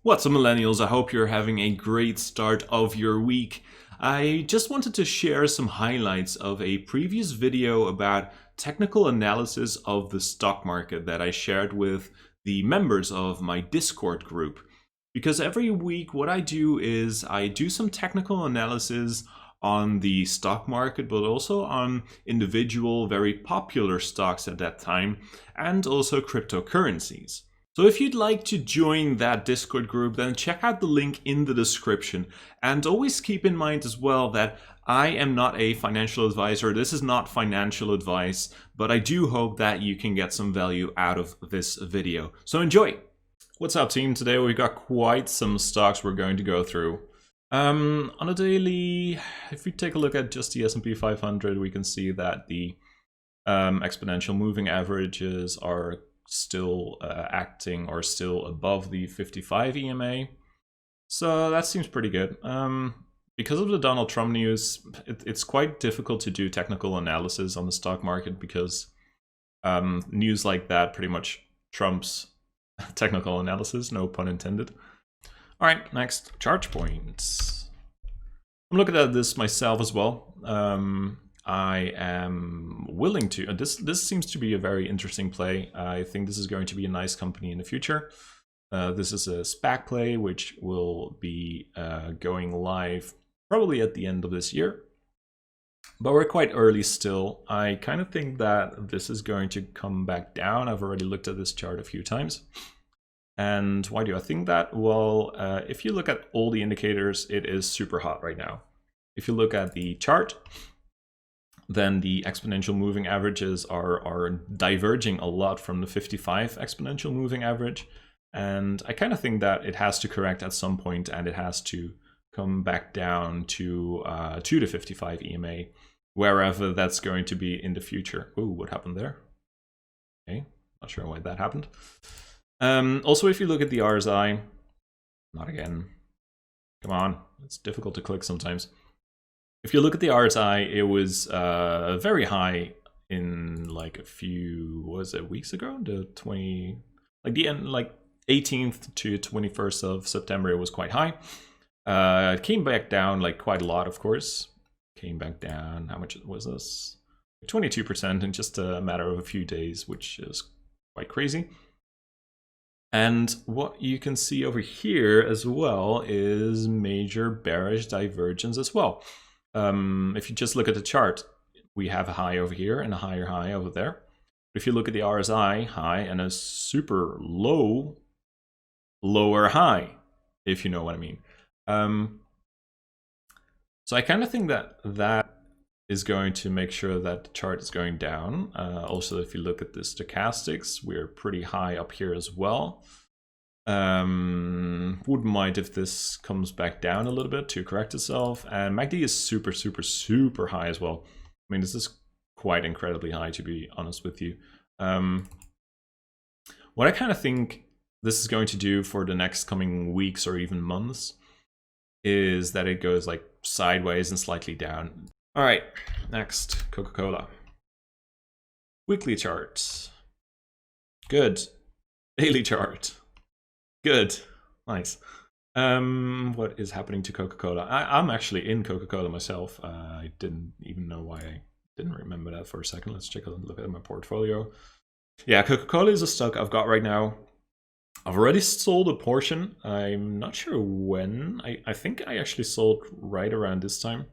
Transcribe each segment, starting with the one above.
What's up, millennials? I hope you're having a great start of your week. I just wanted to share some highlights of a previous video about technical analysis of the stock market that I shared with the members of my Discord group. Because every week what I do is I do some technical analysis on the stock market, but also on individual very popular stocks at that time, and also cryptocurrencies. So if you'd like to join that Discord group, then check out the link in the description. And always keep in mind as well that I am not a financial advisor. This is not financial advice, but I do hope that you can get some value out of this video. So enjoy! What's up, team? Today we've got quite some stocks we're going to go through. On a daily, if we take a look at just the S&P 500, we can see that the exponential moving averages are still acting or still above the 55 EMA. So that seems pretty good. Because of the Donald Trump news, it's quite difficult to do technical analysis on the stock market because news like that pretty much trumps technical analysis, no pun intended. All right, next, charge points. I'm looking at this myself as well. I am willing to, this seems to be a very interesting play. I think this is going to be a nice company in the future. This is a SPAC play, which will be going live probably at the end of this year. But we're quite early still. I kind of think that this is going to come back down. I've already looked at this chart a few times. And why do I think that? Well, if you look at all the indicators, it is super hot right now. If you look at the chart, then the exponential moving averages are diverging a lot from the 55 exponential moving average. And I kind of think that it has to correct at some point and it has to come back down to the 55 EMA, wherever that's going to be in the future. Ooh, what happened there? Okay, not sure why that happened. Also, if you look at the RSI, not again, come on, it's difficult to click sometimes. If you look at the RSI, it was very high in like a few, what was it, weeks ago? The 18th to 21st of September, it was quite high. It came back down like quite a lot, of course. Came back down, how much was this? 22% in just a matter of a few days, which is quite crazy. And what you can see over here as well is major bearish divergence as well. If you just look at the chart, we have a high over here and a higher high over there. If you look at the RSI, high and a super low, lower high, if you know what I mean. So I kind of think that that is going to make sure that the chart is going down. Also, if you look at the stochastics, we're pretty high up here as well. Wouldn't mind if this comes back down a little bit to correct itself. And MACD is super, super, super high as well. I mean, this is quite incredibly high, to be honest with you. What I kind of think this is going to do for the next coming weeks or even months is that it goes like sideways and slightly down. All right, next, Coca-Cola. Weekly chart. Good. Daily chart. Good. Nice. What is happening to Coca-Cola? I'm actually in Coca-Cola myself. I didn't even know why I didn't remember that for a second. Let's check a look at my portfolio. Yeah, Coca-Cola is a stock I've got right now. I've already sold a portion. I'm not sure when. I think I actually sold right around this time.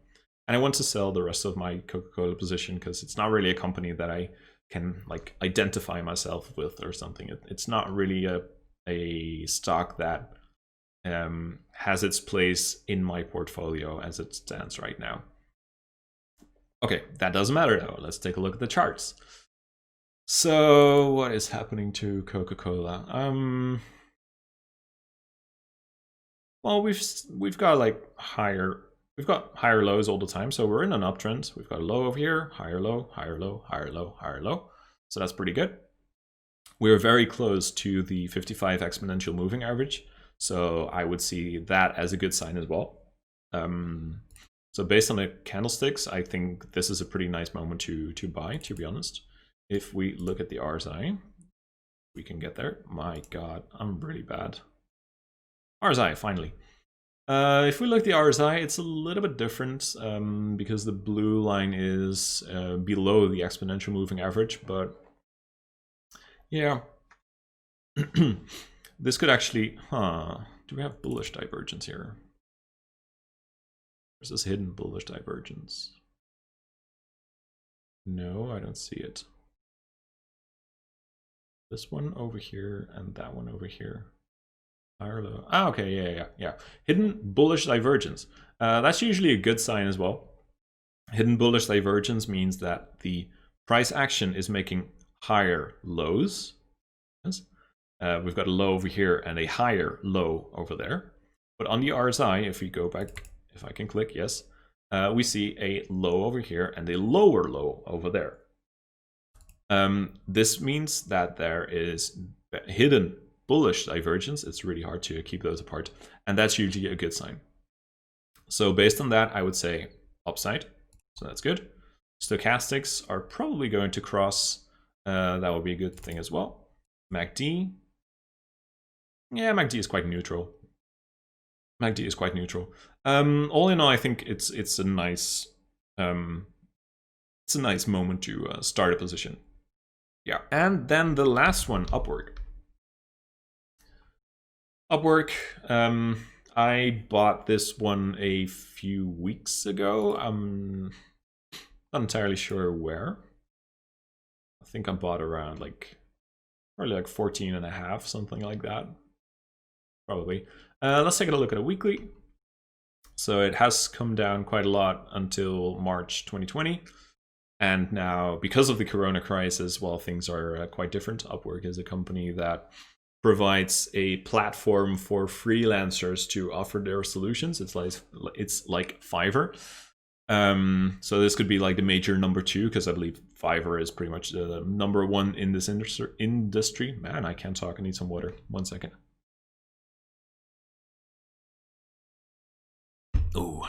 And I want to sell the rest of my Coca-Cola position because it's not really a company that I can like identify myself with or something. It's not really a stock that has its place in my portfolio as it stands right now. Okay, that doesn't matter though. Let's take a look at the charts. So what is happening to Coca-Cola? Well, we've got like higher lows all the time, so we're in an uptrend. We've got a low over here, higher low, higher low, higher low, higher low. So that's pretty good. We're very close to the 55 exponential moving average, so I would see that as a good sign as well. So based on the candlesticks, I think this is a pretty nice moment to buy, to be honest. If we look at the RSI, we can get there. My God, I'm really bad. RSI, finally. If we look at the RSI, it's a little bit different because the blue line is below the exponential moving average, but yeah. This could actually, do we have bullish divergence here? Where's this hidden bullish divergence? No, I don't see it. This one over here and that one over here. Higher low. Ah, okay, yeah. Hidden bullish divergence. That's usually a good sign as well. Hidden bullish divergence means that the price action is making higher lows. Yes. We've got a low over here and a higher low over there. But on the RSI, if we go back, if I can click, yes, we see a low over here and a lower low over there. This means that there is hidden bullish divergence. It's really hard to keep those apart, and that's usually a good sign. So based on that, I would say upside, so that's good. Stochastics are probably going to cross. That would be a good thing as well. MACD, yeah, MACD is quite neutral. MACD is quite neutral. All in all, I think it's a nice moment to start a position. Yeah, and then the last one, Upwork. Upwork, I bought this one a few weeks ago. I'm not entirely sure where. I think I bought around probably like 14.5, something like that. Probably. Let's take a look at a weekly. So it has come down quite a lot until March 2020. And now, because of the Corona crisis, well, things are quite different. Upwork is a company that provides a platform for freelancers to offer their solutions. It's like Fiverr. So this could be like the major number 2, because I believe Fiverr is pretty much the number 1 in this industry. Man, I can't talk. I need some water. 1 second. Oh,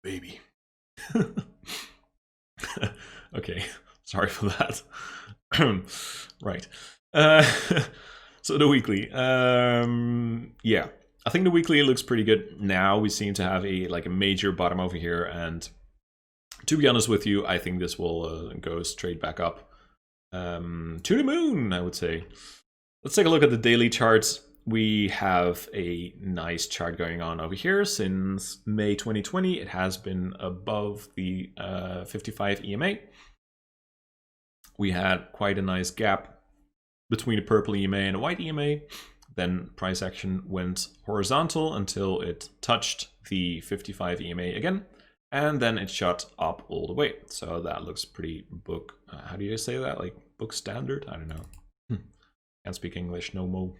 baby. Okay, sorry for that. Right. So the weekly. Yeah, I think the weekly looks pretty good. Now we seem to have a major bottom over here, and to be honest with you, I think this will go straight back up to the moon, I would say. Let's take a look at the daily charts. We have a nice chart going on over here since May 2020. It has been above the 55 EMA. We had quite a nice gap between a purple EMA and a white EMA. Then price action went horizontal until it touched the 55 EMA again. And then it shot up all the way. So that looks pretty book, how do you say that? Like book standard? I don't know. Can't speak English, no mo.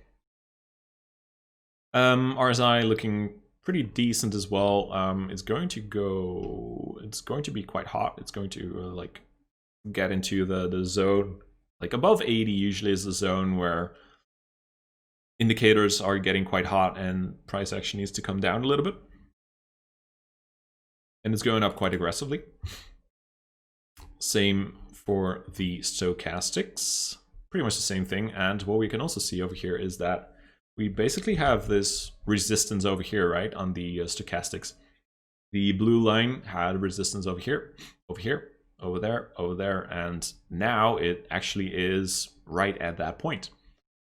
RSI looking pretty decent as well. It's going to be quite hot. It's going to get into the zone. Like above 80 usually is the zone where indicators are getting quite hot and price action needs to come down a little bit. And it's going up quite aggressively. Same for the stochastics. Pretty much the same thing. And what we can also see over here is that we basically have this resistance over here, right, on the stochastics. The blue line had resistance over here, over there, and now it actually is right at that point.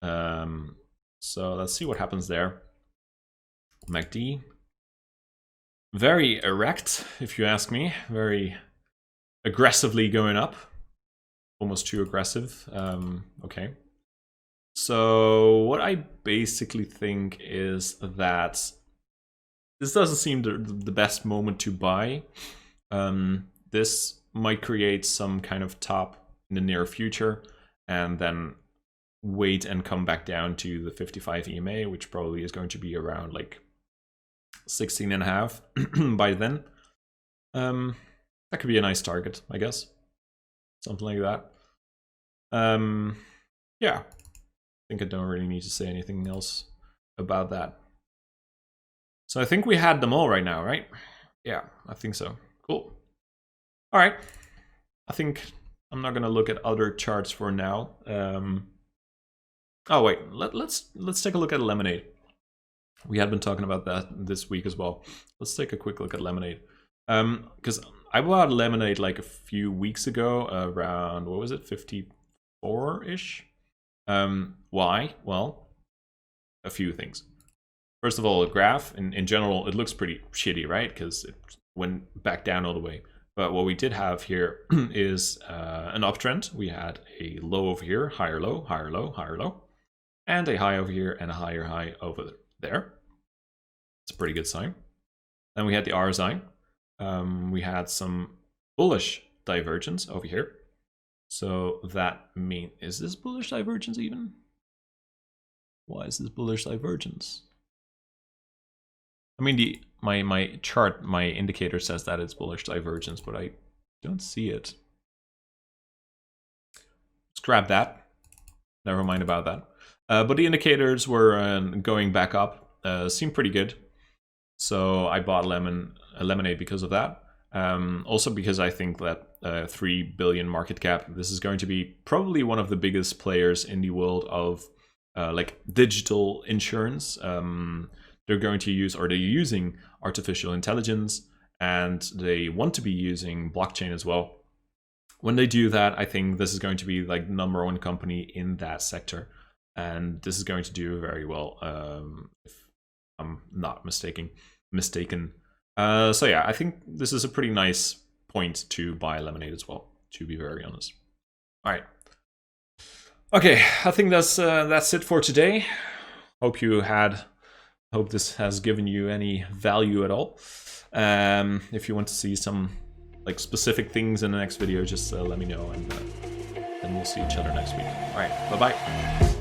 So let's see what happens there. MACD. Very erect, if you ask me. Very aggressively going up. Almost too aggressive. Okay. So what I basically think is that this doesn't seem the best moment to buy. This might create some kind of top in the near future and then wait and come back down to the 55 EMA, which probably is going to be around 16.5 by then. That could be a nice target, I guess. Something like that. Yeah. I think I don't really need to say anything else about that. So I think we had them all right now, right? Yeah, I think so. Cool. All right. I think I'm not going to look at other charts for now. Oh wait, let's take a look at Lemonade. We had been talking about that this week as well. Let's take a quick look at Lemonade. Because I bought Lemonade like a few weeks ago, around, what was it, 54-ish? Why? Well, a few things. First of all, the graph, in general, it looks pretty shitty, right? Because it went back down all the way. But what we did have here is an uptrend. We had a low over here, higher low, higher low, higher low, and a high over here and a higher high over there. It's a pretty good sign. Then we had the RSI. We had some bullish divergence over here. So that means, is this bullish divergence even? Why is this bullish divergence? I mean, my chart, my indicator says that it's bullish divergence, but I don't see it. Scrap that. Never mind about that. But the indicators were going back up. Seemed pretty good. So I bought Lemonade because of that. Also because I think that 3 billion market cap, this is going to be probably one of the biggest players in the world of like digital insurance. They're going to use, or they're using, artificial intelligence, and they want to be using blockchain as well. When they do that, I think this is going to be like #1 company in that sector, and this is going to do very well, if I'm not mistaken. So yeah, I think this is a pretty nice point to buy Lemonade as well, to be very honest. All right. Okay, I think that's it for today. Hope this has given you any value at all. If you want to see some like specific things in the next video, just let me know, and then we'll see each other next week. All right, bye-bye.